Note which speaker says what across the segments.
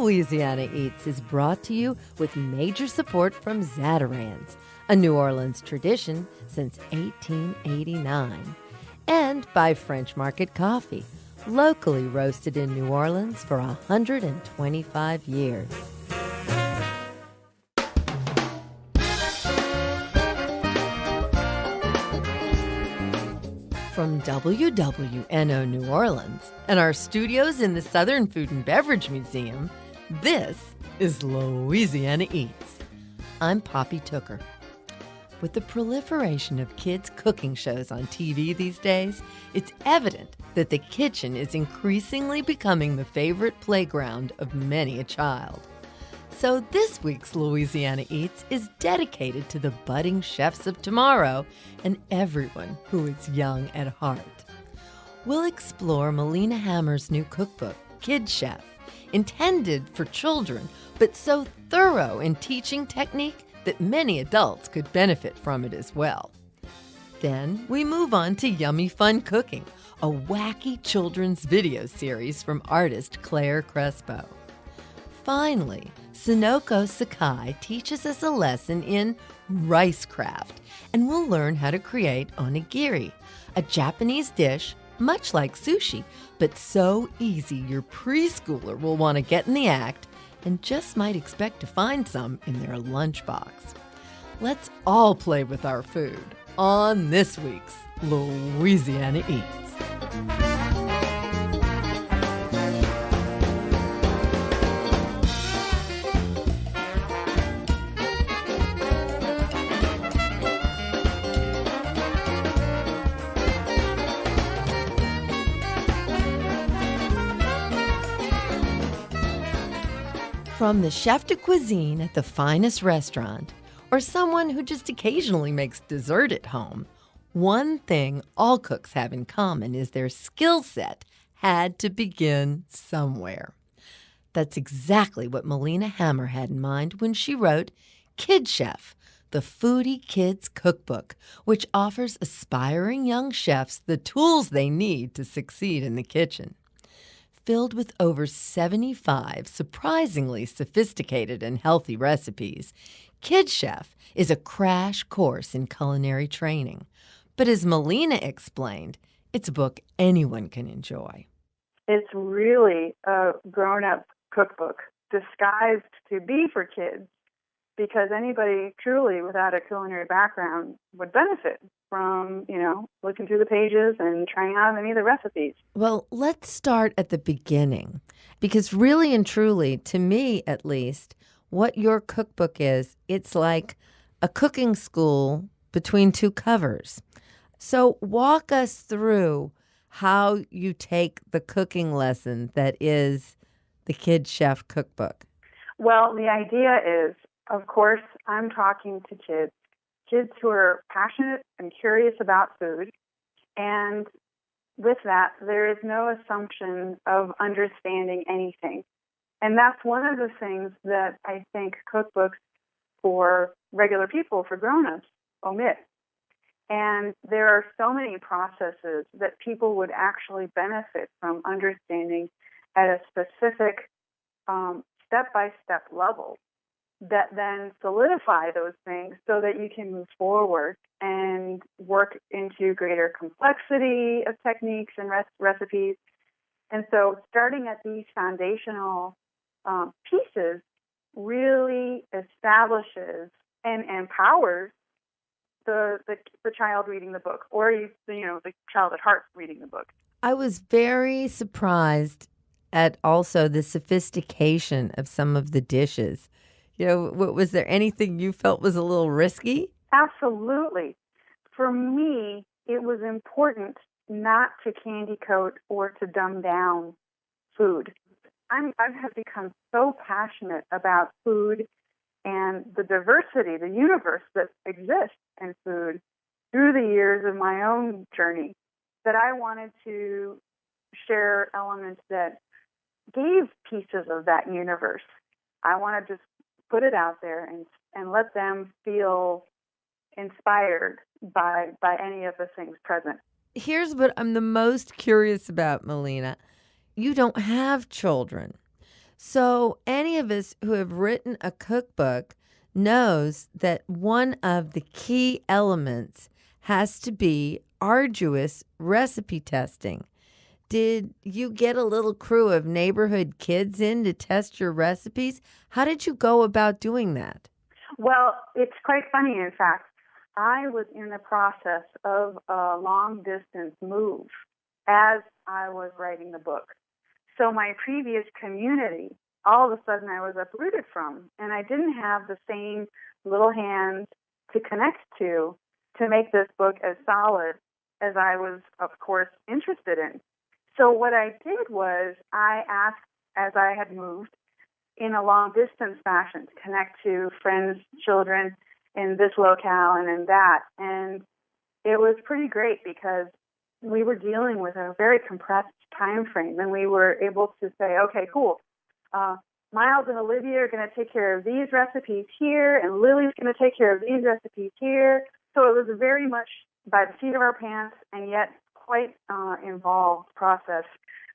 Speaker 1: Louisiana Eats is brought to you with major support from Zatarain's, a New Orleans tradition since 1889, and by French Market Coffee, locally roasted in New Orleans for 125 years. From WWNO New Orleans and our studios in the Southern Food and Beverage Museum, this is Louisiana Eats. I'm Poppy Tooker. With the proliferation of kids' cooking shows on TV these days, it's evident that the kitchen is increasingly becoming the favorite playground of many a child. So this week's Louisiana Eats is dedicated to the budding chefs of tomorrow and everyone who is young at heart. We'll explore Melina Hammer's new cookbook, KidChef, intended for children, but so thorough in teaching technique that many adults could benefit from it as well. Then we move on to YummyfunKooking, a wacky children's video series from artist Clare Crespo. Finally, Sonoko Sakai teaches us a lesson in RiceCraft, and we'll learn how to create onigiri, a Japanese dish much like sushi, but so easy your preschooler will want to get in the act and just might expect to find some in their lunchbox. Let's all play with our food on this week's Louisiana Eats. From the chef de cuisine at the finest restaurant, or someone who just occasionally makes dessert at home, one thing all cooks have in common is their skill set had to begin somewhere. That's exactly what Melina Hammer had in mind when she wrote KidChef, the Foodie Kids Cookbook, which offers aspiring young chefs the tools they need to succeed in the kitchen. Filled with over 75 surprisingly sophisticated and healthy recipes, KidChef is a crash course in culinary training. But as Melina explained, it's a book anyone can enjoy.
Speaker 2: It's really a grown-up cookbook disguised to be for kids, because anybody truly without a culinary background would benefit from, looking through the pages and trying out any of the recipes.
Speaker 1: Well, let's start at the beginning, because really and truly, to me at least, what your cookbook is, it's like a cooking school between two covers. So walk us through how you take the cooking lesson that is the KidChef cookbook.
Speaker 2: Well, the idea is, of course, I'm talking to kids who are passionate and curious about food. And with that, there is no assumption of understanding anything. And that's one of the things that I think cookbooks for regular people, for grown-ups, omit. And there are so many processes that people would actually benefit from understanding at a specific step-by-step level, that then solidify those things so that you can move forward and work into greater complexity of techniques and recipes. And so starting at these foundational pieces really establishes and empowers the child reading the book, or the child at heart reading the book.
Speaker 1: I was very surprised at also the sophistication of some of the dishes. Was there anything you felt was a little risky?
Speaker 2: Absolutely. For me, it was important not to candy coat or to dumb down food. I have become so passionate about food and the diversity, the universe that exists in food through the years of my own journey, that I wanted to share elements that gave pieces of that universe. I want to just put it out there and let them feel inspired by any of the things present.
Speaker 1: Here's what I'm the most curious about, Melina. You don't have children. So, any of us who have written a cookbook knows that one of the key elements has to be arduous recipe testing. Did you get a little crew of neighborhood kids in to test your recipes? How did you go about doing that?
Speaker 2: Well, it's quite funny, in fact. I was in the process of a long distance move as I was writing the book. So my previous community, all of a sudden I was uprooted from, and I didn't have the same little hands to connect to make this book as solid as I was, of course, interested in. So what I did was I asked, as I had moved, in a long distance fashion to connect to friends, children in this locale and in that. And it was pretty great because we were dealing with a very compressed time frame, and we were able to say, okay, cool. Miles and Olivia are going to take care of these recipes here, and Lily's going to take care of these recipes here. So it was very much by the seat of our pants, and yet quite involved process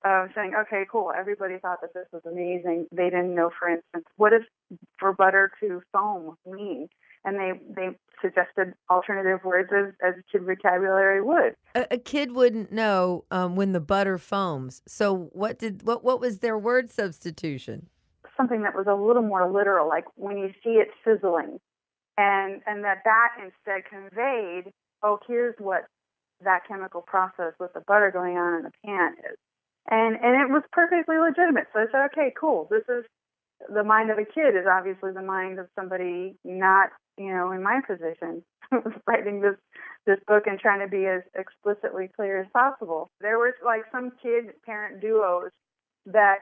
Speaker 2: of saying, okay, cool, everybody thought that this was amazing. They didn't know, for instance, what does for butter to foam mean? And they suggested alternative words as kid vocabulary would.
Speaker 1: A kid wouldn't know when the butter foams. So what was their word substitution?
Speaker 2: Something that was a little more literal, like when you see it sizzling, and that instead conveyed, oh, here's what that chemical process with the butter going on in the pan is. And it was perfectly legitimate. So I said, okay, cool. This is the mind of a kid is obviously the mind of somebody not, in my position, writing this book and trying to be as explicitly clear as possible. There was like some kid-parent duos that,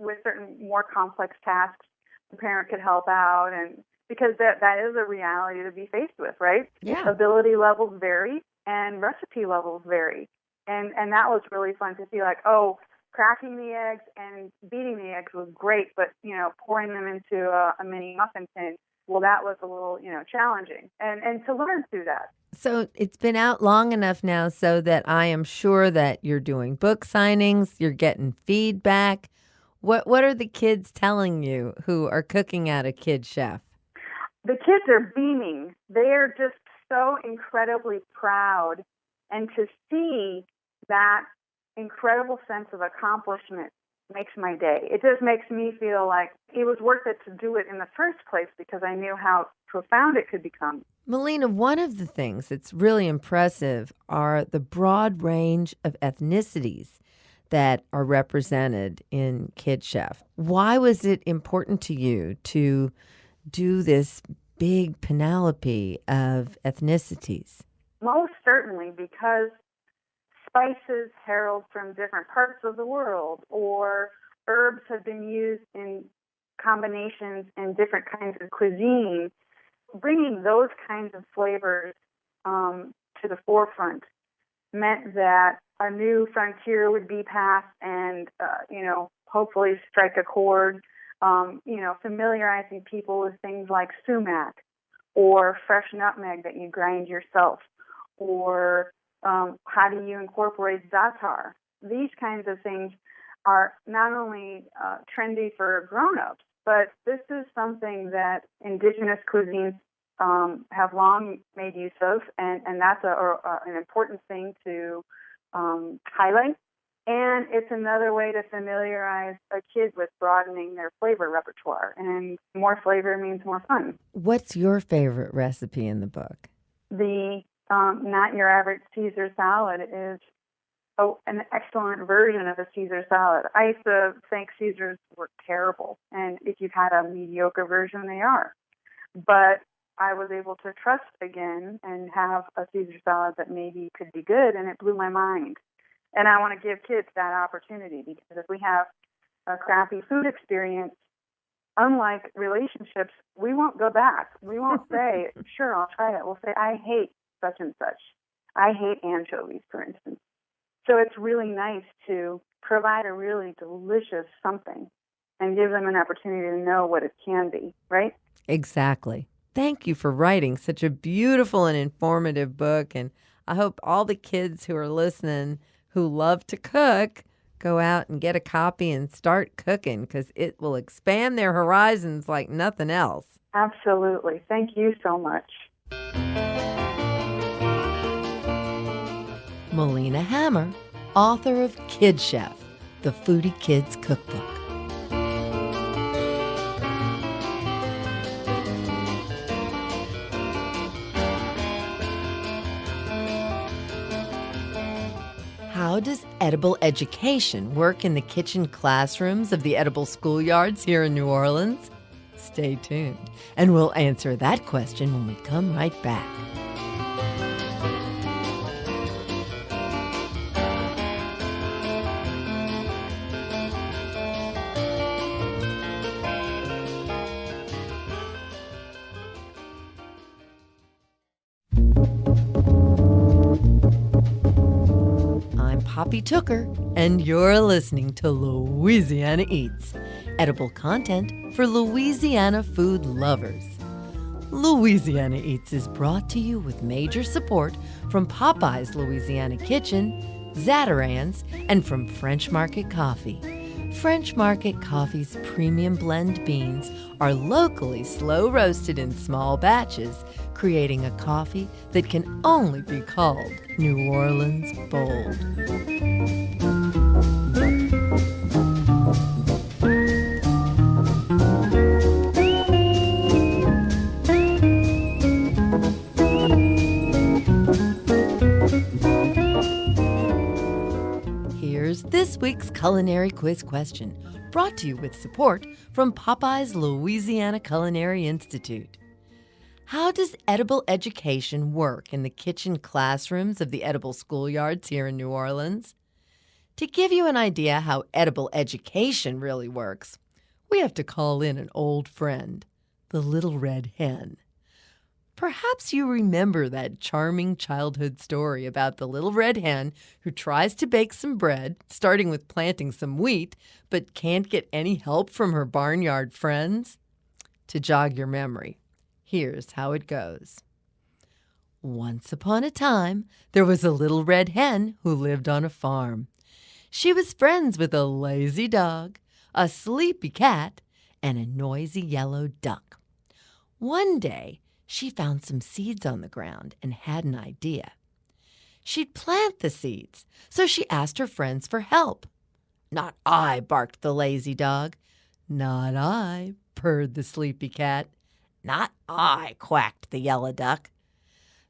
Speaker 2: with certain more complex tasks, the parent could help out, and because that is a reality to be faced with, right?
Speaker 1: Yeah.
Speaker 2: Ability levels vary and recipe levels vary. And that was really fun to see, like, oh, cracking the eggs and beating the eggs was great, but, pouring them into a mini muffin tin, well, that was a little, challenging. And to learn through that.
Speaker 1: So it's been out long enough now so that I am sure that you're doing book signings, you're getting feedback. What are the kids telling you who are cooking at a KidChef?
Speaker 2: The kids are beaming. They are just so incredibly proud. And to see that incredible sense of accomplishment makes my day. It just makes me feel like it was worth it to do it in the first place because I knew how profound it could become.
Speaker 1: Melina, one of the things that's really impressive are the broad range of ethnicities that are represented in KidChef. Why was it important to you to do this big panoply of ethnicities?
Speaker 2: Most certainly, because spices herald from different parts of the world, or herbs have been used in combinations in different kinds of cuisine. Bringing those kinds of flavors to the forefront meant that a new frontier would be passed and, hopefully strike a chord, familiarizing people with things like sumac or fresh nutmeg that you grind yourself, or how do you incorporate za'atar? These kinds of things are not only trendy for grown-ups, but this is something that indigenous cuisines have long made use of, and that's an important thing to highlight. And it's another way to familiarize a kid with broadening their flavor repertoire. And more flavor means more fun.
Speaker 1: What's your favorite recipe in the book?
Speaker 2: The not your average Caesar salad is an excellent version of a Caesar salad. I used to think Caesars were terrible, and if you've had a mediocre version, they are. But I was able to trust again and have a Caesar salad that maybe could be good, and it blew my mind. And I want to give kids that opportunity, because if we have a crappy food experience, unlike relationships, we won't go back. We won't say, sure, I'll try it. We'll say, I hate such and such. I hate anchovies, for instance. So it's really nice to provide a really delicious something and give them an opportunity to know what it can be, right?
Speaker 1: Exactly. Thank you for writing such a beautiful and informative book. And I hope all the kids who are listening who love to cook go out and get a copy and start cooking because it will expand their horizons like nothing else.
Speaker 2: Absolutely. Thank you so much.
Speaker 1: Melina Hammer, author of KidChef, the Foodie Kids Cookbook. How does edible education work in the kitchen classrooms of the edible schoolyards here in New Orleans? Stay tuned, and we'll answer that question when we come right back. Poppy Tooker, and you're listening to Louisiana Eats, edible content for Louisiana food lovers. Louisiana Eats is brought to you with major support from Popeye's Louisiana Kitchen, Zatarain's, and from French Market Coffee. French Market Coffee's premium blend beans are locally slow roasted in small batches, creating a coffee that can only be called New Orleans bold. Here's this week's culinary quiz question, brought to you with support from Popeye's Louisiana Culinary Institute. How does edible education work in the kitchen classrooms of the edible schoolyards here in New Orleans? To give you an idea how edible education really works, we have to call in an old friend, the Little Red Hen. Perhaps you remember that charming childhood story about the Little Red Hen who tries to bake some bread, starting with planting some wheat, but can't get any help from her barnyard friends? To jog your memory, here's how it goes. Once upon a time, there was a little red hen who lived on a farm. She was friends with a lazy dog, a sleepy cat, and a noisy yellow duck. One day, she found some seeds on the ground and had an idea. She'd plant the seeds, so she asked her friends for help. "Not I," barked the lazy dog. "Not I," purred the sleepy cat. "Not I," quacked the yellow duck.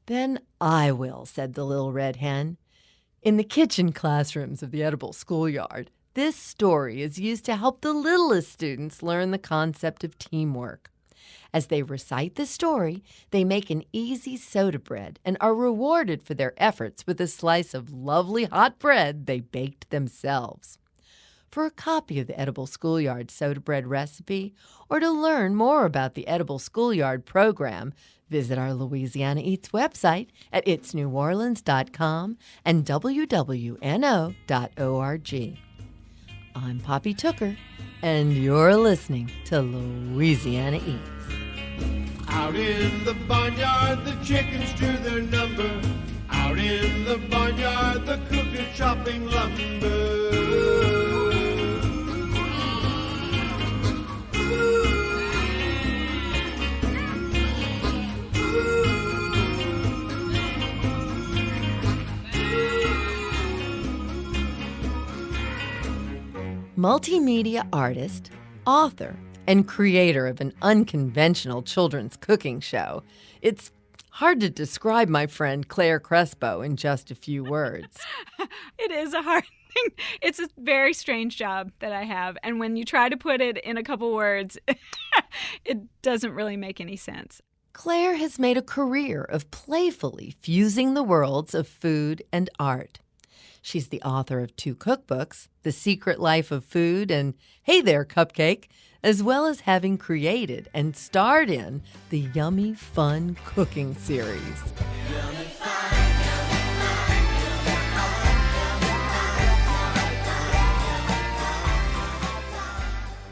Speaker 1: "Then I will," said the little red hen. In the kitchen classrooms of the edible schoolyard, this story is used to help the littlest students learn the concept of teamwork. As they recite the story, they make an easy soda bread and are rewarded for their efforts with a slice of lovely hot bread they baked themselves. For a copy of the Edible Schoolyard soda bread recipe, or to learn more about the Edible Schoolyard program, visit our Louisiana Eats website at itsneworleans.com and wwno.org. I'm Poppy Tooker, and you're listening to Louisiana Eats.
Speaker 3: Out in the barnyard, the chickens drew their number. Out in the barnyard, the cook is chopping lumber.
Speaker 1: Multimedia artist, author, and creator of an unconventional children's cooking show, it's hard to describe my friend Clare Crespo in just a few words.
Speaker 4: It is a hard thing. It's a very strange job that I have. And when you try to put it in a couple words, it doesn't really make any sense.
Speaker 1: Clare has made a career of playfully fusing the worlds of food and art. She's the author of 2 cookbooks, The Secret Life of Food and Hey There, Cupcake, as well as having created and starred in the Yummy Fun Cooking series.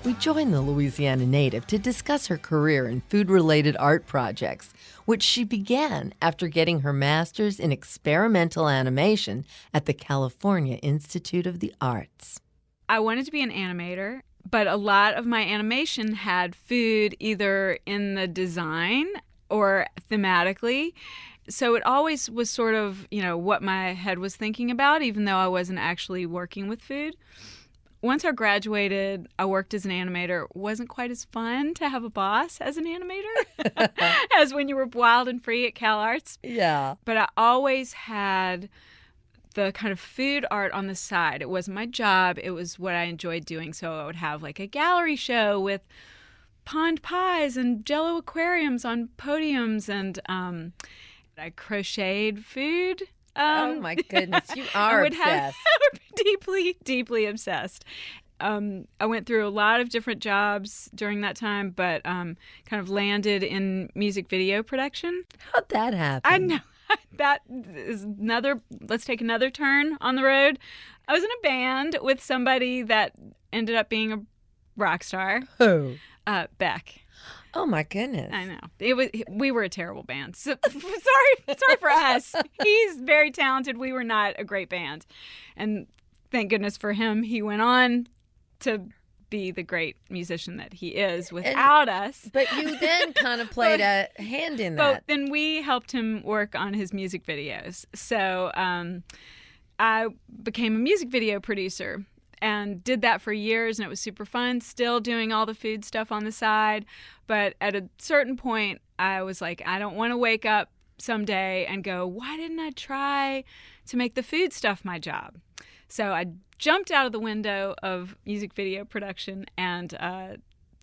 Speaker 1: We join the Louisiana native to discuss her career in food-related art projects, which she began after getting her master's in experimental animation at the California Institute of the Arts.
Speaker 4: I wanted to be an animator, but a lot of my animation had food either in the design or thematically. So it always was sort of, what my head was thinking about, even though I wasn't actually working with food. Once I graduated, I worked as an animator. It wasn't quite as fun to have a boss as an animator as when you were wild and free at CalArts.
Speaker 1: Yeah.
Speaker 4: But I always had the kind of food art on the side. It wasn't my job. It was what I enjoyed doing. So I would have like a gallery show with pond pies and Jello aquariums on podiums, and I crocheted food.
Speaker 1: Oh my goodness, you are obsessed.
Speaker 4: Deeply, deeply obsessed. I went through a lot of different jobs during that time, but kind of landed in music video production.
Speaker 1: How'd that happen?
Speaker 4: I know. That is let's take another turn on the road. I was in a band with somebody that ended up being a rock star.
Speaker 1: Who?
Speaker 4: Beck.
Speaker 1: Oh my goodness.
Speaker 4: I know. We were a terrible band. So, sorry for us. He's very talented. We were not a great band. And thank goodness for him, he went on to be the great musician that he is without us.
Speaker 1: But you then kind of played a hand in that.
Speaker 4: But then we helped him work on his music videos. So I became a music video producer and did that for years, and it was super fun, still doing all the food stuff on the side. But at a certain point, I was like, I don't want to wake up someday and go, why didn't I try to make the food stuff my job? So I jumped out of the window of music video production and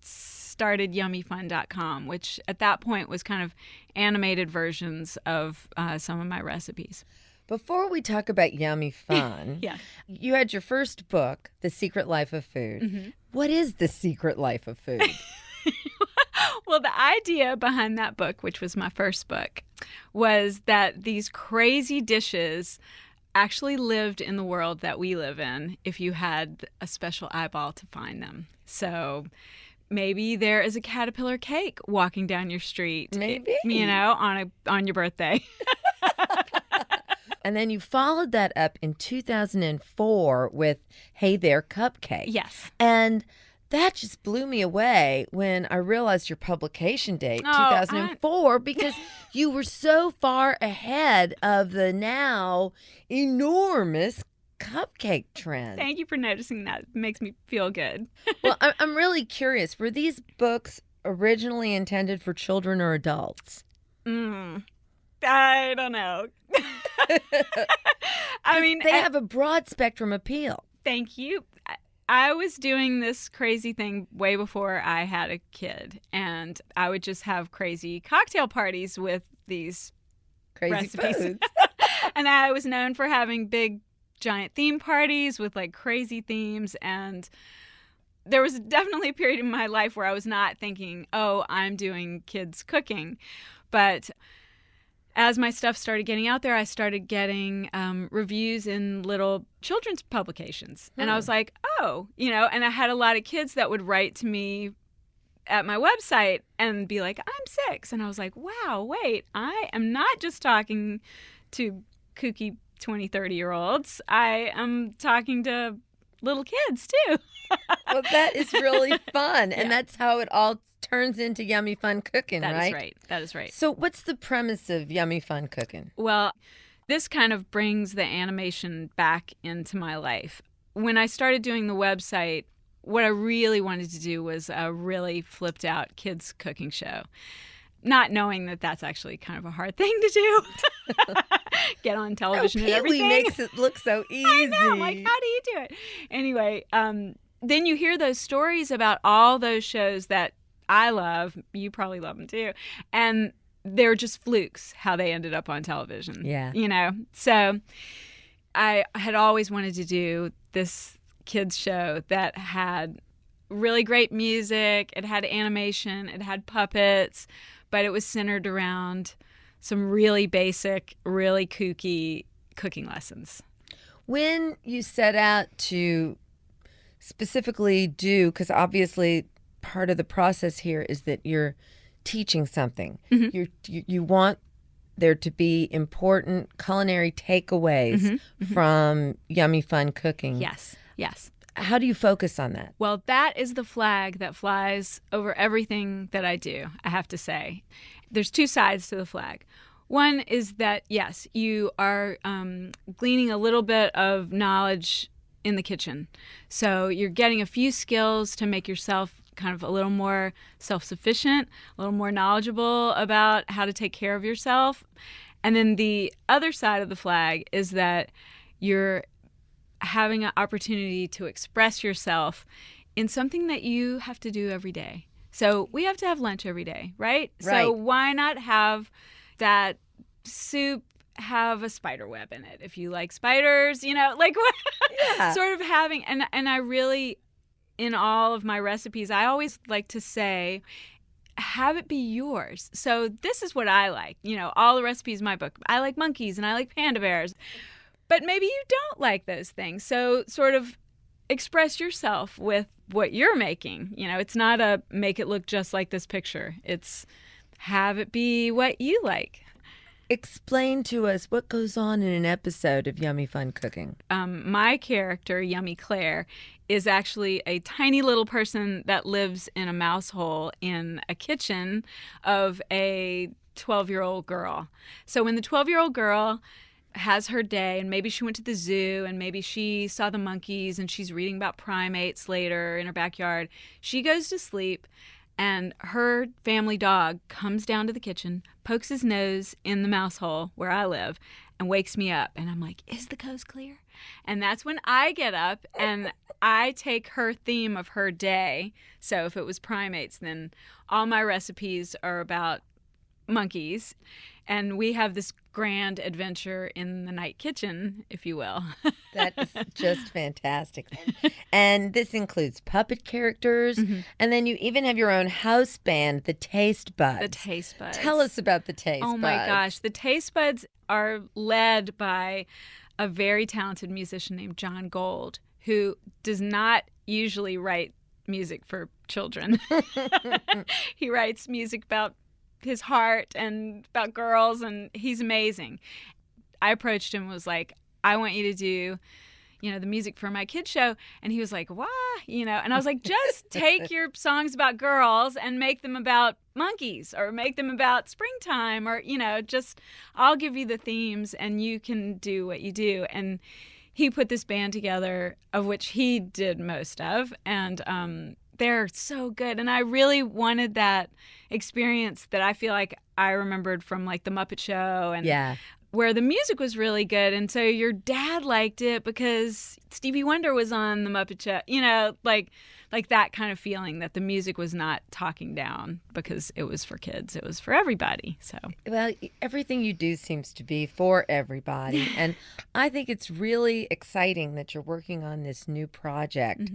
Speaker 4: started YummyfunKooking, which at that point was kind of animated versions of some of my recipes.
Speaker 1: Before we talk about Yummy Fun,
Speaker 4: Yeah.
Speaker 1: You had your first book, The Secret Life of Food.
Speaker 4: Mm-hmm.
Speaker 1: What is The Secret Life of Food?
Speaker 4: Well, the idea behind that book, which was my first book, was that these crazy dishes actually lived in the world that we live in if you had a special eyeball to find them. So maybe there is a caterpillar cake walking down your street.
Speaker 1: Maybe.
Speaker 4: On your birthday.
Speaker 1: And then you followed that up in 2004 with Hey There Cupcake.
Speaker 4: Yes.
Speaker 1: And that just blew me away when I realized your publication date, 2004, because you were so far ahead of the now enormous cupcake trend.
Speaker 4: Thank you for noticing that. It makes me feel good.
Speaker 1: Well, I'm really curious. Were these books originally intended for children or adults?
Speaker 4: I don't know. I mean,
Speaker 1: they have a broad spectrum appeal.
Speaker 4: Thank you. I was doing this crazy thing way before I had a kid, and I would just have crazy cocktail parties with these
Speaker 1: Crazy
Speaker 4: recipes.
Speaker 1: foods.
Speaker 4: And I was known for having big, giant theme parties with like crazy themes, and there was definitely a period in my life where I was not thinking, oh, I'm doing kids cooking. But as my stuff started getting out there, I started getting reviews in little children's publications. And I was like, oh, and I had a lot of kids that would write to me at my website and be like, I'm 6. And I was like, wow, wait, I am not just talking to kooky 20, 30-year-olds. I am talking to little kids, too.
Speaker 1: Well, that is really fun.
Speaker 4: Yeah.
Speaker 1: And that's how it all turns into YummyfunKooking, right?
Speaker 4: That is right. That is right.
Speaker 1: So what's the premise of YummyfunKooking?
Speaker 4: Well, this kind of brings the animation back into my life. When I started doing the website, what I really wanted to do was a really flipped out kids cooking show. Not knowing that that's actually kind of a hard thing to do. Get on television and everything.
Speaker 1: Pee-wee makes it look so easy.
Speaker 4: I know. Like, how do you do it? Anyway, then you hear those stories about all those shows that I love. You probably love them too. And they're just flukes how they ended up on television.
Speaker 1: Yeah.
Speaker 4: So I had always wanted to do this kids show that had really great music. It had animation. It had puppets. But it was centered around some really basic, really kooky cooking lessons.
Speaker 1: When you set out to specifically do, because obviously part of the process here is that you're teaching something. Mm-hmm. You want there to be important culinary takeaways from YummyfunKooking.
Speaker 4: Yes.
Speaker 1: How do you focus on that?
Speaker 4: Well, that is the flag that flies over everything that I do, I have to say. There's two sides to the flag. One is that, yes, you are gleaning a little bit of knowledge in the kitchen. So you're getting a few skills to make yourself kind of a little more self-sufficient, a little more knowledgeable about how to take care of yourself. And then the other side of the flag is that you're having an opportunity to express yourself in something that you have to do every day. So we have to have lunch every day, right?
Speaker 1: Right.
Speaker 4: So why not have that soup have a spider web in it if you like spiders, like
Speaker 1: Yeah.
Speaker 4: sort of having, and I really, in all of my recipes, I always like to say, have it be yours. So this is what I like, all the recipes in my book. I like monkeys and I like panda bears, but maybe you don't like those things. So sort of express yourself with what you're making. It's not a make it look just like this picture. It's have it be what you like.
Speaker 1: Explain to us what goes on in an episode of Yummy Fun Cooking.
Speaker 4: My character, Yummy Clare, is actually a tiny little person that lives in a mouse hole in a kitchen of a 12-year-old girl. So when the 12-year-old girl has her day, and maybe she went to the zoo, and maybe she saw the monkeys, and she's reading about primates later in her backyard, she goes to sleep, and her family dog comes down to the kitchen, pokes his nose in the mouse hole where I live, and wakes me up. And I'm like, is the coast clear? And that's when I get up and I take her theme of her day. So if it was primates, then all my recipes are about monkeys. And we have this grand adventure in the night kitchen, if you will.
Speaker 1: That is just fantastic. And this includes puppet characters. Mm-hmm. And then you even have your own house band, the Taste Buds.
Speaker 4: The Taste Buds.
Speaker 1: Tell us about the Taste Buds.
Speaker 4: Oh, my gosh. The Taste Buds are led by a very talented musician named John Gold, who does not usually write music for children. He writes music about his heart and about girls, and he's amazing. I approached him and was like, I want you to do, the music for my kids show. And he was like, why? And I was like, just take your songs about girls and make them about monkeys, or make them about springtime, or, just I'll give you the themes and you can do what you do. And he put this band together, of which he did most of, and they're so good. And I really wanted that experience that I feel like I remembered from like the Muppet Show, and where the music was really good. And so your dad liked it because Stevie Wonder was on the Muppet Show, like that kind of feeling that the music was not talking down because it was for kids. It was for everybody. So,
Speaker 1: well, everything you do seems to be for everybody. And I think it's really exciting that you're working on this new project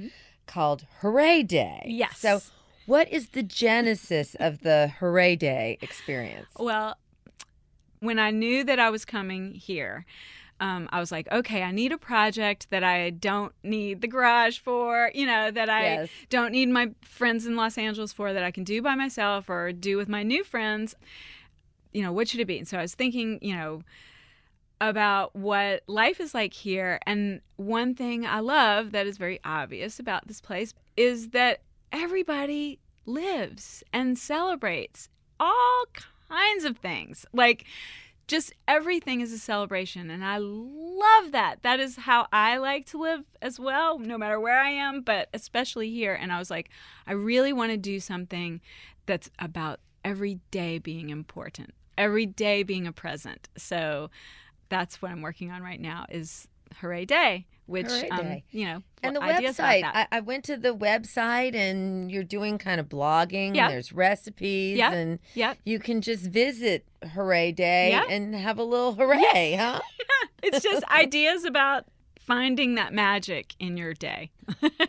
Speaker 1: called Hooray Day.
Speaker 4: Yes.
Speaker 1: So what is the genesis of the Hooray Day experience?
Speaker 4: Well, when I knew that I was coming here, I was like, okay, I need a project that I don't need the garage for, that I don't need my friends in Los Angeles for, that I can do by myself or do with my new friends. What should it be? And so I was thinking, about what life is like here. And one thing I love that is very obvious about this place is that everybody lives and celebrates all kinds of things. Like, just everything is a celebration. And I love that. That is how I like to live as well, no matter where I am, but especially here. And I was like, I really want to do something that's about every day being important, every day being a present. So that's what I'm working on right now is Hooray Day, which,
Speaker 1: Hooray Day. And the
Speaker 4: ideas
Speaker 1: website,
Speaker 4: about that.
Speaker 1: I went to the website and you're doing kind of blogging.
Speaker 4: Yep.
Speaker 1: There's recipes and you can just visit Hooray Day and have a little hooray, huh?
Speaker 4: It's just ideas about finding that magic in your day.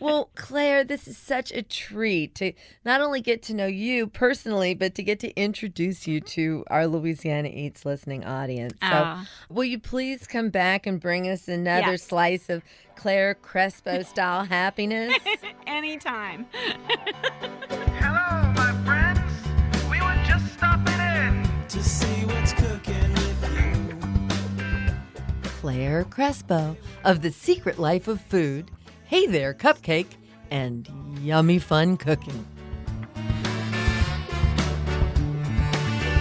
Speaker 1: Well, Clare, this is such a treat to not only get to know you personally, but to get to introduce you to our Louisiana Eats listening audience. So will you please come back and bring us another slice of Clare Crespo style happiness?
Speaker 4: Anytime.
Speaker 5: Hello, my friends. We were just stopping in to see what's cooking with you.
Speaker 1: Clare Crespo of The Secret Life of Food Hey There Cupcake, and Yummy Fun Cooking.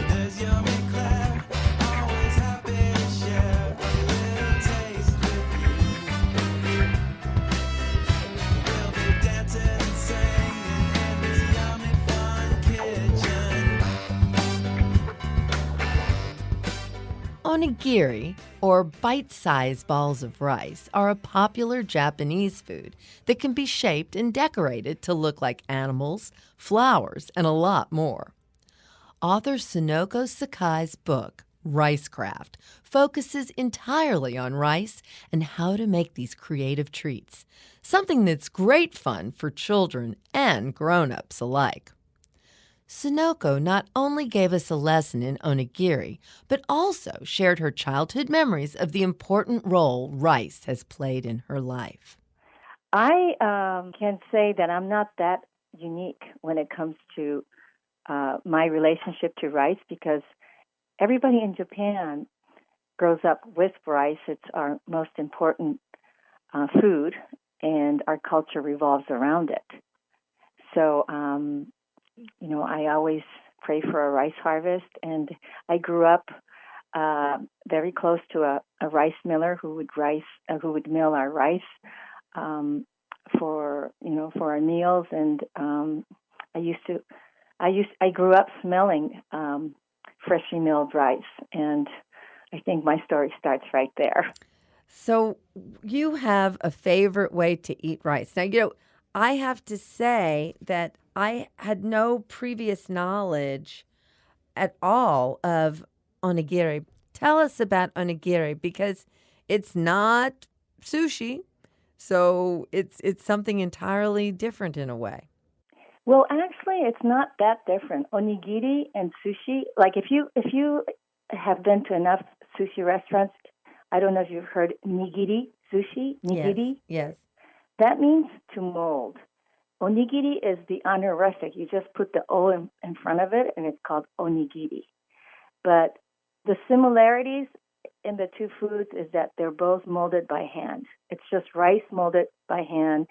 Speaker 5: There's yummy Clare, always happy to share a little taste with you. We'll be dancing and singing in this yummy fun kitchen.
Speaker 1: Onigiri, or bite-sized balls of rice, are a popular Japanese food that can be shaped and decorated to look like animals, flowers, and a lot more. Author Sonoko Sakai's book, RiceCraft, focuses entirely on rice and how to make these creative treats, something that's great fun for children and grown-ups alike. Sonoko not only gave us a lesson in onigiri, but also shared her childhood memories of the important role rice has played in her life.
Speaker 6: I can say that I'm not that unique when it comes to my relationship to rice because everybody in Japan grows up with rice. It's our most important food, and our culture revolves around it. So, I always pray for a rice harvest, and I grew up very close to a rice miller who would mill our rice for our meals, and I grew up smelling freshly milled rice, and I think my story starts right there.
Speaker 1: So you have a favorite way to eat rice. Now, I have to say that I had no previous knowledge at all of onigiri. Tell us about onigiri because it's not sushi, so it's something entirely different in a way.
Speaker 6: Well, actually, it's not that different. Onigiri and sushi, like if you have been to enough sushi restaurants, I don't know if you've heard nigiri sushi, nigiri.
Speaker 1: Yes.
Speaker 6: That means to mold. Onigiri is the honorific. You just put the O in front of it, and it's called onigiri. But the similarities in the two foods is that they're both molded by hand. It's just rice molded by hand.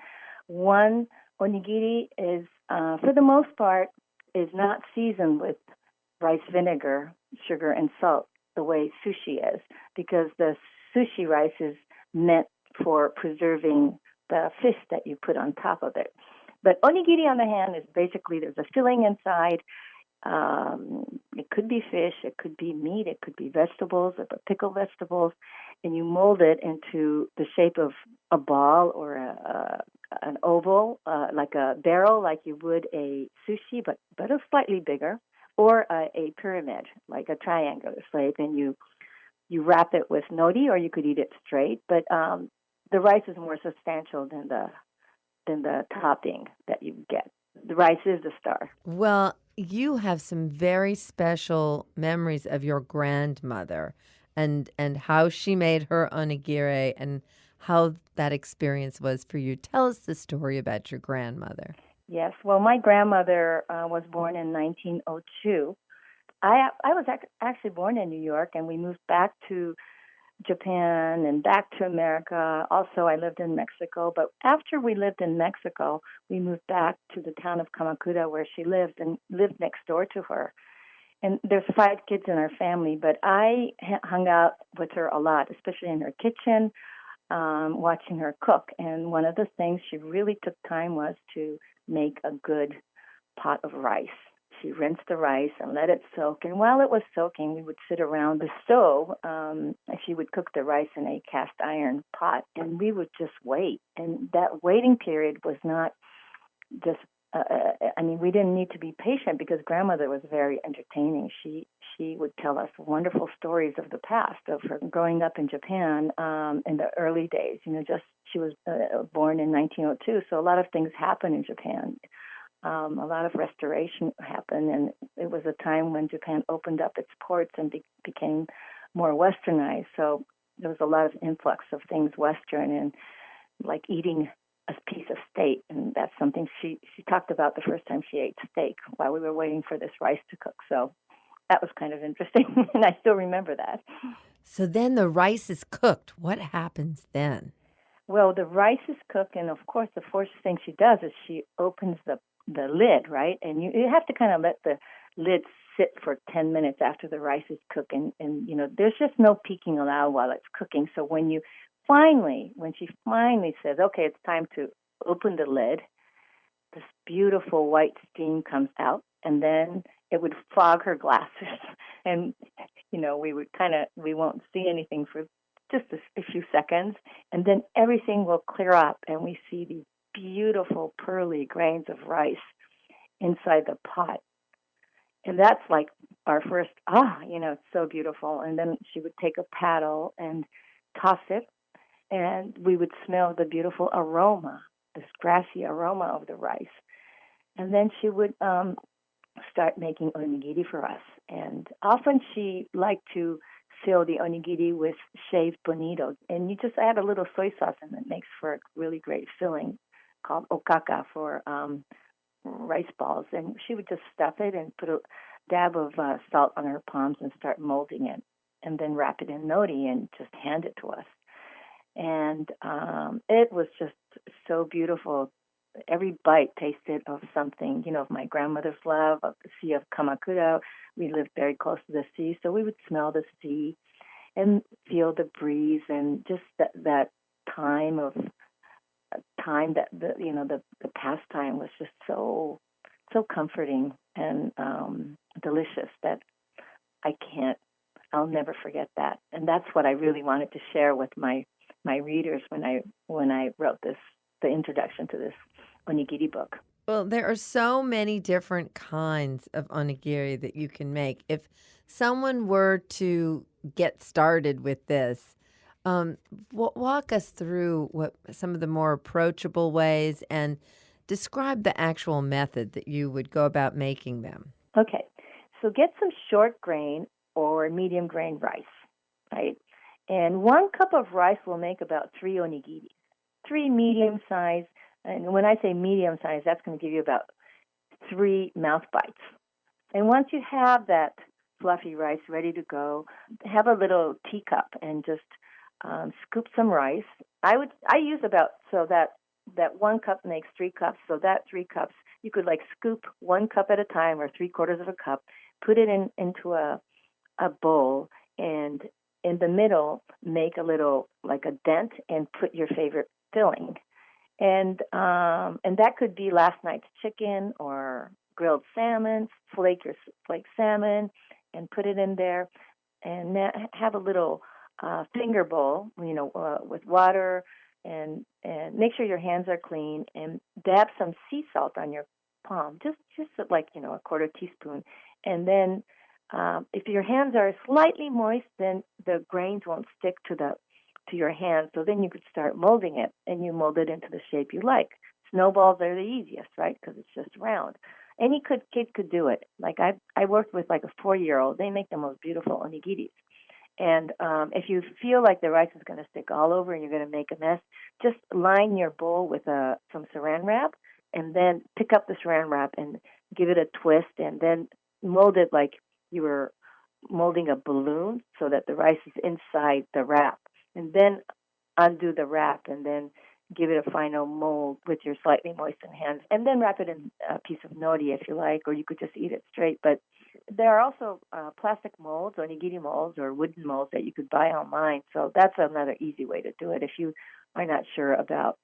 Speaker 6: One onigiri is, for the most part, is not seasoned with rice vinegar, sugar, and salt the way sushi is, because the sushi rice is meant for preserving the fish that you put on top of it. But onigiri on the hand is basically there's a filling inside. It could be fish, it could be meat, it could be vegetables, or pickled vegetables, and you mold it into the shape of a ball or an oval, like a barrel, like you would a sushi, but a slightly bigger, or a pyramid, like a triangular shape, and you wrap it with nori, or you could eat it straight. But the rice is more substantial than the topping that you get. The rice is the star.
Speaker 1: Well, you have some very special memories of your grandmother and how she made her onigiri and how that experience was for you. Tell us the story about your grandmother.
Speaker 6: Yes. Well, my grandmother was born in 1902. I was actually born in New York, and we moved back to Japan and back to America. Also, I lived in Mexico. But after we lived in Mexico, we moved back to the town of Kamakura where she lived and lived next door to her. And there's 5 kids in our family, but I hung out with her a lot, especially in her kitchen, watching her cook. And one of the things she really took time was to make a good pot of rice. She rinsed the rice and let it soak. And while it was soaking, we would sit around the stove. She would cook the rice in a cast iron pot, and we would just wait. And that waiting period was not just, we didn't need to be patient because grandmother was very entertaining. She would tell us wonderful stories of the past, of her growing up in Japan in the early days. She was born in 1902, so a lot of things happened in Japan. A lot of restoration happened, and it was a time when Japan opened up its ports and became more westernized. So there was a lot of influx of things Western, and like eating a piece of steak, and that's something she talked about the first time she ate steak while we were waiting for this rice to cook. So that was kind of interesting, and I still remember that.
Speaker 1: So then the rice is cooked. What happens then?
Speaker 6: Well, the rice is cooked, and of course, the first thing she does is she opens the lid, right? And you have to kind of let the lid sit for 10 minutes after the rice is cooked, and there's just no peeking allowed while it's cooking. So when she finally says, okay, it's time to open the lid, this beautiful white steam comes out, and then it would fog her glasses, and we won't see anything for just a few seconds, and then everything will clear up, and we see these beautiful pearly grains of rice inside the pot. And that's like our first, it's so beautiful. And then she would take a paddle and toss it, and we would smell the beautiful aroma, this grassy aroma of the rice. And then she would start making onigiri for us. And often she liked to fill the onigiri with shaved bonito. And you just add a little soy sauce, and it makes for a really great filling called okaka for rice balls. And she would just stuff it and put a dab of salt on her palms and start molding it, and then wrap it in nori and just hand it to us. And it was just so beautiful. Every bite tasted of something, of my grandmother's love, of the Sea of Kamakura. We lived very close to the sea, so we would smell the sea and feel the breeze, and just that time that the pastime was just so comforting and delicious that I'll never forget that. And that's what I really wanted to share with my readers when I wrote the introduction to this onigiri book.
Speaker 1: Well, there are so many different kinds of onigiri that you can make. If someone were to get started with this, walk us through what some of the more approachable ways, and describe the actual method that you would go about making them.
Speaker 6: Okay, so get some short grain or medium grain rice, right? And 1 cup of rice will make about 3 onigiris, 3 medium size. And when I say medium size, that's going to give you about 3 mouth bites. And once you have that fluffy rice ready to go, have a little teacup and just scoop some rice. I use about, so that 1 cup makes 3 cups. So that 3 cups, you could scoop 1 cup at a time or 3/4 of a cup, put it into a bowl, and in the middle, make a little, a dent, and put your favorite filling. And that could be last night's chicken or grilled salmon, flake salmon, and put it in there, and have a little finger bowl, with water, and make sure your hands are clean, and dab some sea salt on your palm, just a quarter teaspoon. And then if your hands are slightly moist, then the grains won't stick to your hands. So then you could start molding it, and you mold it into the shape you like. Snowballs are the easiest, right? Because it's just round. Any kid could do it. I worked with a 4-year-old. They make the most beautiful onigiris. And if you feel like the rice is going to stick all over and you're going to make a mess, just line your bowl with some saran wrap, and then pick up the saran wrap and give it a twist, and then mold it like you were molding a balloon, so that the rice is inside the wrap. And then undo the wrap, and then give it a final mold with your slightly moistened hands, and then wrap it in a piece of nori if you like, or you could just eat it straight. But there are also plastic molds, onigiri molds, or wooden molds that you could buy online. So that's another easy way to do it if you are not sure about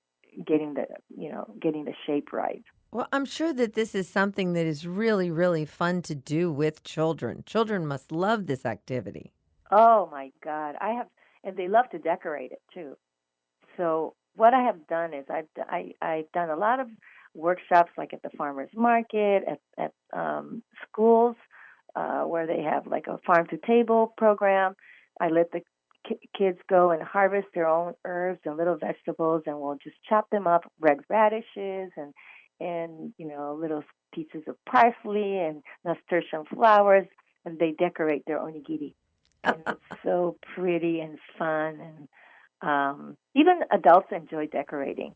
Speaker 6: getting the shape right.
Speaker 1: Well, I'm sure that this is something that is really, really fun to do with children. Children must love this activity.
Speaker 6: Oh my God, and they love to decorate it too. So what I have done is I've done a lot of workshops, like at the farmers market, at schools, where they have a farm to table program. I let the kids go and harvest their own herbs and little vegetables, and we'll just chop them up, red radishes and little pieces of parsley and nasturtium flowers, and they decorate their onigiri. And it's so pretty and fun, and even adults enjoy decorating.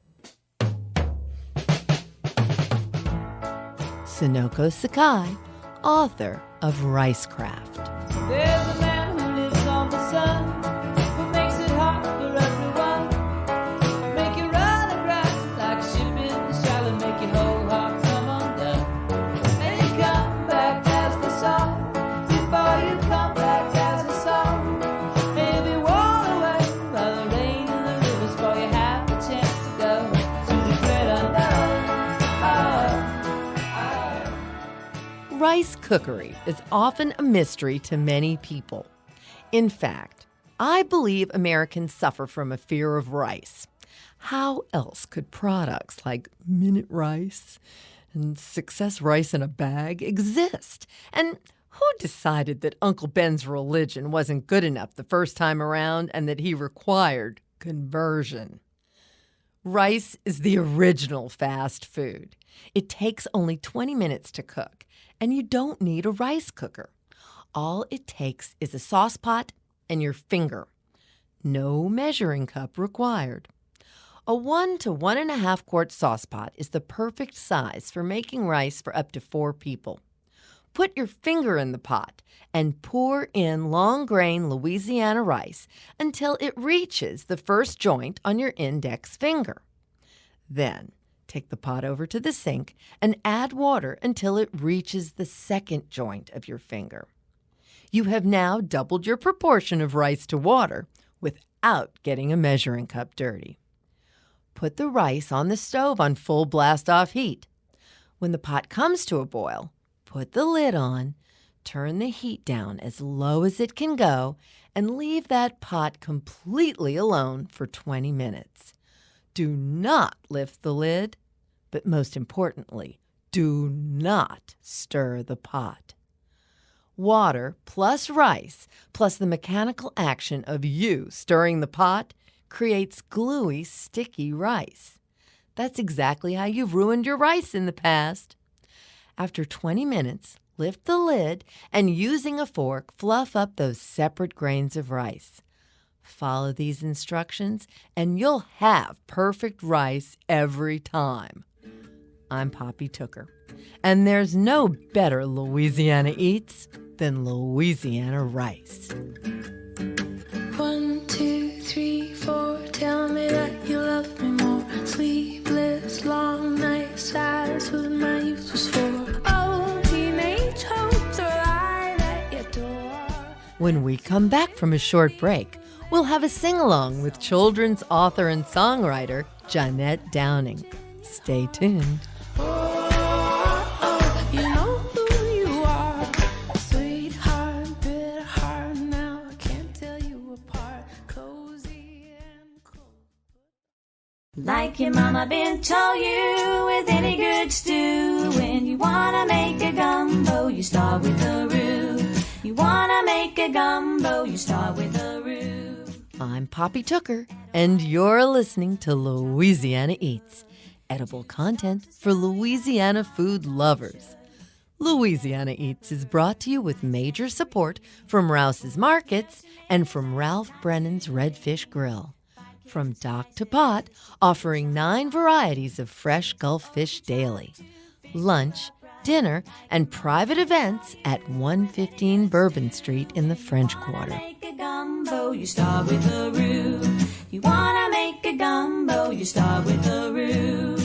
Speaker 1: Sonoko Sakai, author of RiceCraft.
Speaker 5: There's a man who lives on the sun, who makes it hot for everyone,
Speaker 1: Rice cookery is often a mystery to many people. In fact, I believe Americans suffer from a fear of rice. How else could products like Minute Rice and Success Rice in a Bag exist? And who decided that Uncle Ben's religion wasn't good enough the first time around and that he required conversion? Rice is the original fast food. It takes only 20 minutes to cook, and you don't need a rice cooker. All it takes is a sauce pot and your finger. No measuring cup required. A 1 to 1.5 quart sauce pot is the perfect size for making rice for up to 4 people. Put your finger in the pot and pour in long-grain Louisiana rice until it reaches the first joint on your index finger. Then, take the pot over to the sink and add water until it reaches the second joint of your finger. You have now doubled your proportion of rice to water without getting a measuring cup dirty. Put the rice on the stove on full blast-off heat. When the pot comes to a boil, put the lid on, turn the heat down as low as it can go, and leave that pot completely alone for 20 minutes. Do not lift the lid, but most importantly, do not stir the pot. Water plus rice plus the mechanical action of you stirring the pot creates gluey, sticky rice. That's exactly how you've ruined your rice in the past. After 20 minutes, lift the lid and using a fork, fluff up those separate grains of rice. Follow these instructions and you'll have perfect rice every time. I'm Poppy Tooker, and there's no better Louisiana eats than Louisiana rice.
Speaker 5: 1, 2, 3, 4. Tell me that you love me more. Sleepless, long nights, that's what my youth was for. Oh, teenage hopes are alive at your door.
Speaker 1: When we come back from a short break, we'll have a sing-along with children's author and songwriter Jeanette Downing. Stay tuned.
Speaker 5: You know who you are, sweetheart, bitter heart. Now I can't tell you apart. Cozy and cool.
Speaker 7: Like your mama been told you, with any good stew, when you wanna make a gumbo, you start with a roux. You wanna make a gumbo, you start with a roux.
Speaker 1: I'm Poppy Tooker, and you're listening to Louisiana Eats, edible content for Louisiana food lovers. Louisiana Eats is brought to you with major support from Rouse's Markets and from Ralph Brennan's Redfish Grill. From dock to pot, offering 9 varieties of fresh Gulf fish daily. Lunch, dinner, and private events at 115 Bourbon Street in the French Quarter.
Speaker 7: Make a gumbo, you start with a roux. You wanna make a gumbo, you start with a roux.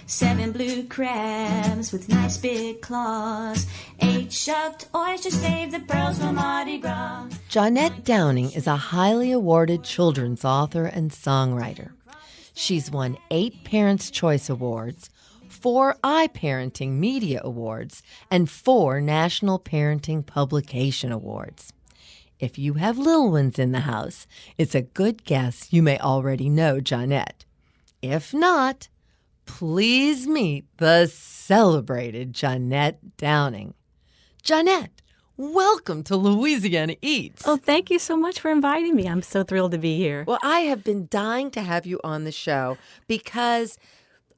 Speaker 7: 7 blue crabs with nice big claws. 8 shucked oysters save the pearls from Mardi Gras.
Speaker 1: Jeanette Downing is a highly awarded children's author and songwriter. She's won 8 Parents' Choice Awards, 4 iParenting Media Awards, and 4 National Parenting Publication Awards. If you have little ones in the house, it's a good guess you may already know Jeanette. If not, please meet the celebrated Jeanette Downing. Jeanette, welcome to Louisiana Eats.
Speaker 8: Oh, thank you so much for inviting me. I'm so thrilled to be here.
Speaker 1: Well, I have been dying to have you on the show because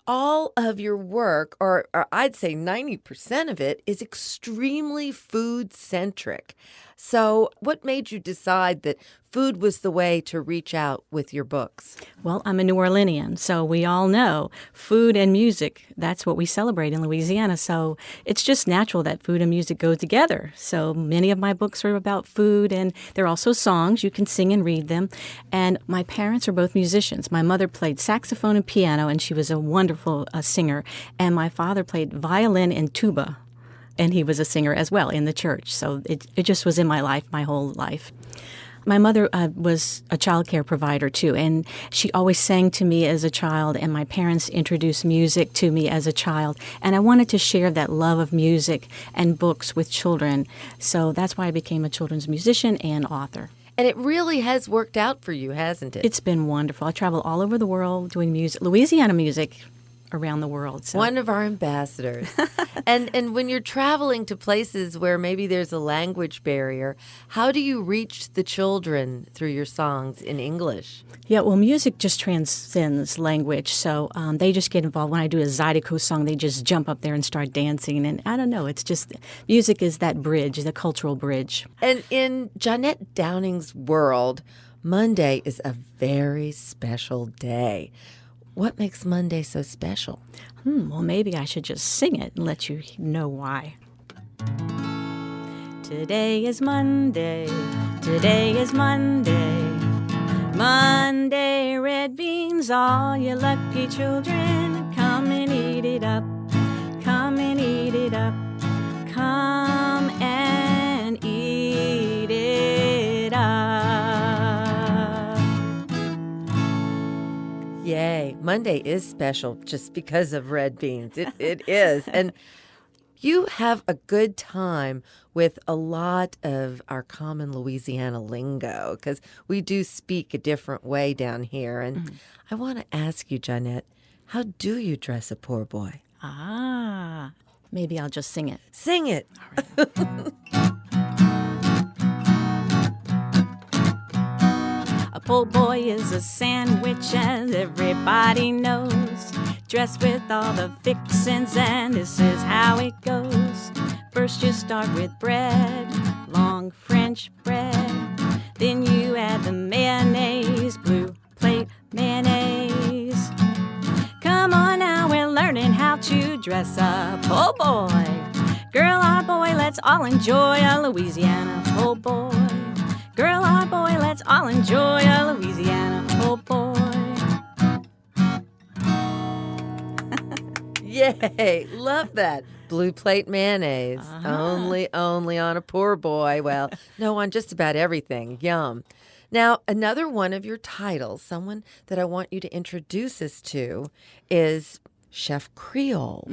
Speaker 1: all of your work, or I'd say 90% of it, is extremely food-centric. So what made you decide that food was the way to reach out with your books?
Speaker 8: Well, I'm a New Orleanian, so we all know food and music, that's what we celebrate in Louisiana. So it's just natural that food and music go together. So many of my books are about food, and they're also songs. You can sing and read them. And my parents are both musicians. My mother played saxophone and piano, and she was a wonderful singer. And my father played violin and tuba. And he was a singer as well in the church. So it just was in my life, my whole life. My mother was a child care provider, too, and she always sang to me as a child, and my parents introduced music to me as a child, and I wanted to share that love of music and books with children, so that's why I became a children's musician and author.
Speaker 1: And it really has worked out for you, hasn't it?
Speaker 8: It's been wonderful. I travel all over the world doing music, Louisiana music, around the world. So.
Speaker 1: One of our ambassadors. and when you're traveling to places where maybe there's a language barrier, how do you reach the children through your songs in English?
Speaker 8: Yeah, well, music just transcends language, so they just get involved. When I do a Zydeco song, they just jump up there and start dancing, and I don't know, it's just, music is that bridge, the cultural bridge.
Speaker 1: And in Jeanette Downing's world, Monday is a very special day. What makes Monday so special?
Speaker 8: Well, maybe I should just sing it and let you know why. Today is Monday. Today is Monday. Monday, red beans, all you lucky children. Come and eat it up. Come and eat it up. Come and eat it up.
Speaker 1: Yay. Monday is special just because of red beans. It is. And you have a good time with a lot of our common Louisiana lingo because we do speak a different way down here. And I want to ask you, Jeanette, how do you dress a poor boy?
Speaker 8: Maybe I'll just sing it.
Speaker 1: Sing it.
Speaker 8: All right. A po' boy is a sandwich, as everybody knows. Dressed with all the fixins, and this is how it goes. First you start with bread, long French bread. Then you add the mayonnaise, blue plate mayonnaise. Come on now, we're learning how to dress a po' boy. Girl or boy, let's all enjoy a Louisiana po' boy. Girl or boy, let's all enjoy a Louisiana po' boy.
Speaker 1: Yay. Love that. Blue plate mayonnaise. Only on a poor boy. Well, no, on just about everything. Yum. Now, another one of your titles, someone that I want you to introduce us to, is Chef Creole.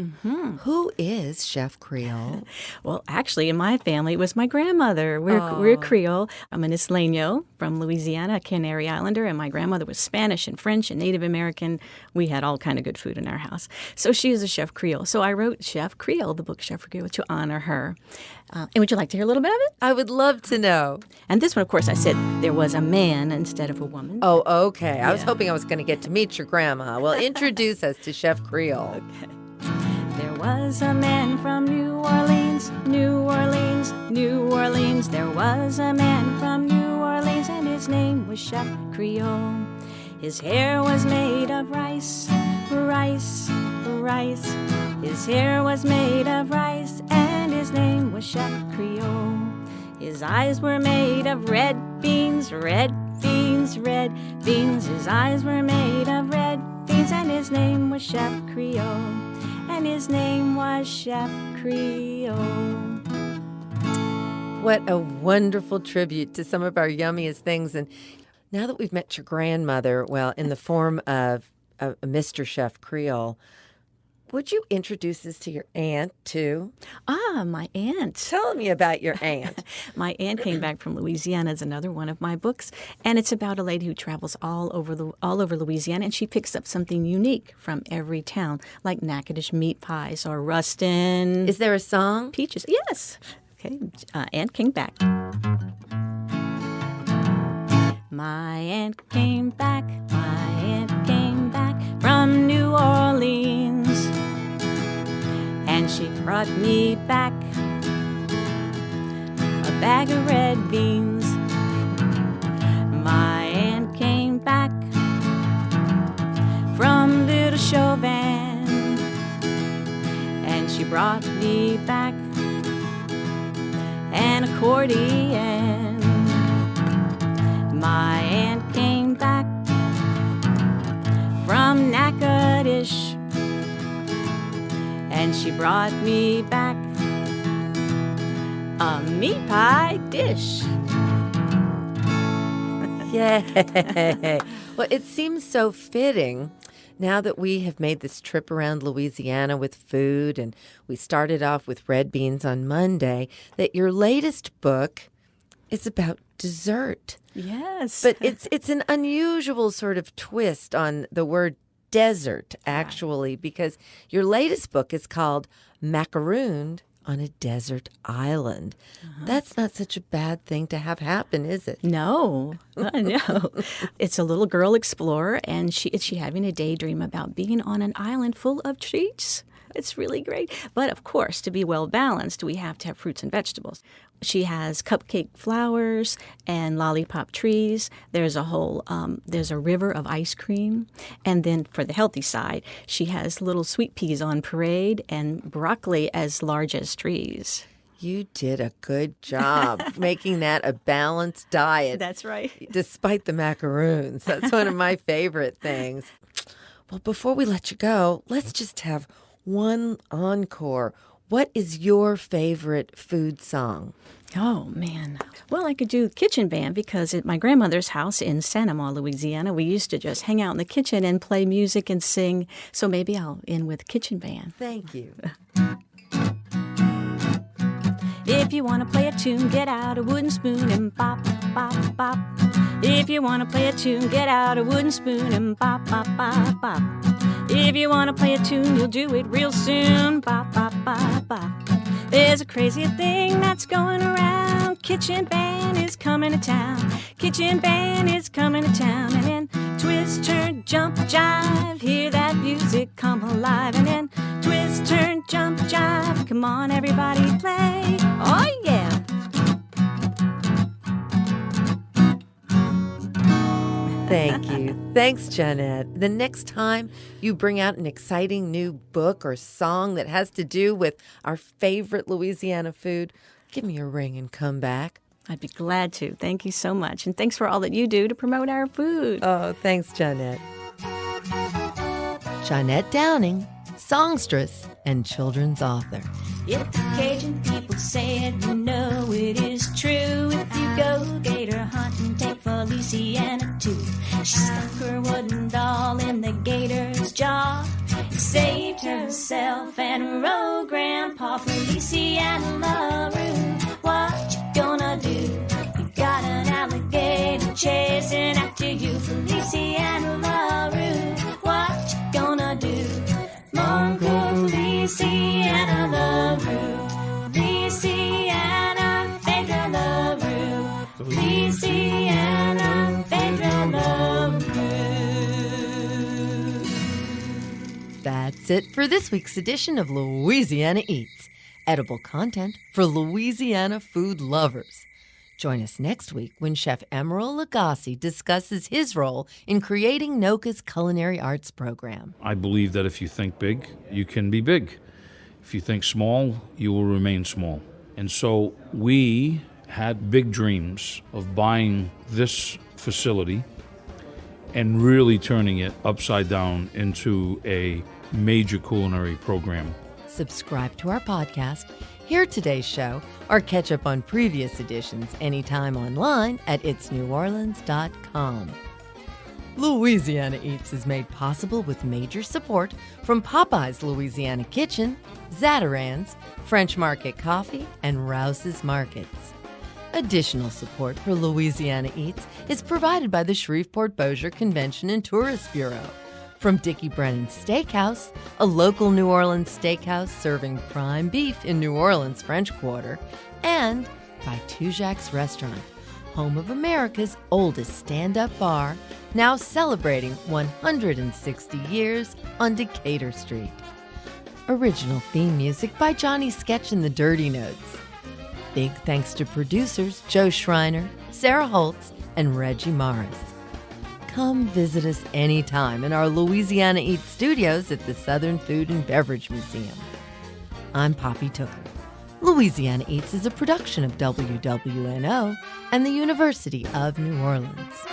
Speaker 1: Who is Chef Creole?
Speaker 8: Well, actually, in my family, it was my grandmother. We're Creole. I'm an Isleño from Louisiana, a Canary Islander, and my grandmother was Spanish and French and Native American. We had all kind of good food in our house. So she is a Chef Creole. So I wrote Chef Creole, the book Chef Creole, to honor her. And would you like to hear a little bit of it?
Speaker 1: I would love to know.
Speaker 8: And this one, of course, I said there was a man instead of a woman.
Speaker 1: Oh, okay. I was hoping I was going to get to meet your grandma. Well, introduce us to Chef Creole.
Speaker 8: Okay. There was a man from New Orleans, New Orleans, New Orleans. There was a man from New Orleans, and his name was Chef Creole. His hair was made of rice, rice, rice. His hair was made of rice, and his name was Chef Creole. His eyes were made of red beans, red beans, red beans. His eyes were made of red beans, and his name was Chef Creole. And his name was Chef Creole.
Speaker 1: What a wonderful tribute to some of our yummiest things. And now that we've met your grandmother, well, in the form of Mr. Chef Creole, would you introduce us to your aunt, too?
Speaker 8: My aunt.
Speaker 1: Tell me about your aunt.
Speaker 8: My aunt came back from Louisiana is another one of my books, and it's about a lady who travels all over Louisiana, and she picks up something unique from every town, like Natchitoches meat pies or Ruston.
Speaker 1: Is there a song?
Speaker 8: Peaches. Yes. Okay. Aunt came back. My aunt came back. My aunt came back from New Orleans. And she brought me back a bag of red beans. My aunt came back from Little Chauvin, and she brought me back an accordion. My aunt came back from Natchitoches, and she brought me back a meat pie dish.
Speaker 1: Yay! Well, it seems so fitting now that we have made this trip around Louisiana with food, and we started off with red beans on Monday, that your latest book is about dessert.
Speaker 8: Yes.
Speaker 1: But it's an unusual sort of twist on the word desert, actually, because your latest book is called Macarooned on a Desert Island. That's not such a bad thing to have happen, is it?
Speaker 8: No, no. It's a little girl explorer, and she having a daydream about being on an island full of treats. It's really great. But of course, to be well balanced, we have to have fruits and vegetables. She has cupcake flowers and lollipop trees. There's a river of ice cream. And then for the healthy side, she has little sweet peas on parade and broccoli as large as trees.
Speaker 1: You did a good job making that a balanced diet.
Speaker 8: That's right.
Speaker 1: Despite the macaroons. That's one of my favorite things. Well, before we let you go, let's just have one encore. What is your favorite food song?
Speaker 8: Oh, man. Well, I could do Kitchen Band because at my grandmother's house in Santa Maria, Louisiana, we used to just hang out in the kitchen and play music and sing. So maybe I'll end with Kitchen Band.
Speaker 1: Thank you.
Speaker 8: If you want to play a tune, get out a wooden spoon and bop, bop, bop. If you want to play a tune, get out a wooden spoon and bop, bop, bop, bop. If you want to play a tune, you'll do it real soon. Bop, bop, bop, bop. There's a crazy thing that's going around. Kitchen Band is coming to town. Kitchen Band is coming to town. And then twist, turn, jump, jive. Hear that music come alive. And then twist, turn, jump, jive. Come on, everybody, play. Oh, yeah.
Speaker 1: Thank you. Thanks, Jeanette. The next time you bring out an exciting new book or song that has to do with our favorite Louisiana food, give me a ring and come back.
Speaker 8: I'd be glad to. Thank you so much. And thanks for all that you do to promote our food.
Speaker 1: Oh, thanks, Jeanette. Jeanette Downing, songstress and children's author.
Speaker 7: If the Cajun people say it, you know it is true. If you go gator hunting, take Feliciana too. She stuck her wooden doll in the gator's jaw, saved herself and rode Grandpa. Feliciana LaRue, what you gonna do? You got an alligator chasing after you. Feliciana LaRue, what you gonna do? Mon Feliciana LaRue, Feliciana Phaedra LaRue, Feliciana Phaedra LaRue.
Speaker 1: That's it for this week's edition of Louisiana Eats, edible content for Louisiana food lovers. Join us next week when Chef Emeril Lagasse discusses his role in creating NOCA's culinary arts program.
Speaker 9: I believe that if you think big, you can be big. If you think small, you will remain small. And so we had big dreams of buying this facility and really turning it upside down into a major culinary program.
Speaker 1: Subscribe to our podcast, hear today's show, or catch up on previous editions anytime online at itsneworleans.com. Louisiana Eats is made possible with major support from Popeye's Louisiana Kitchen, Zatarain's, French Market Coffee, and Rouse's Markets. Additional support for Louisiana Eats is provided by the Shreveport-Bossier Convention and Tourist Bureau, from Dickie Brennan's Steakhouse, a local New Orleans steakhouse serving prime beef in New Orleans' French Quarter, and by Tujague's Restaurant, home of America's oldest stand-up bar, now celebrating 160 years on Decatur Street. Original theme music by Johnny Sketch and the Dirty Notes. Big thanks to producers Joe Schreiner, Sarah Holtz, and Reggie Morris. Come visit us anytime in our Louisiana Eats studios at the Southern Food and Beverage Museum. I'm Poppy Tooker. Louisiana Eats is a production of WWNO and the University of New Orleans.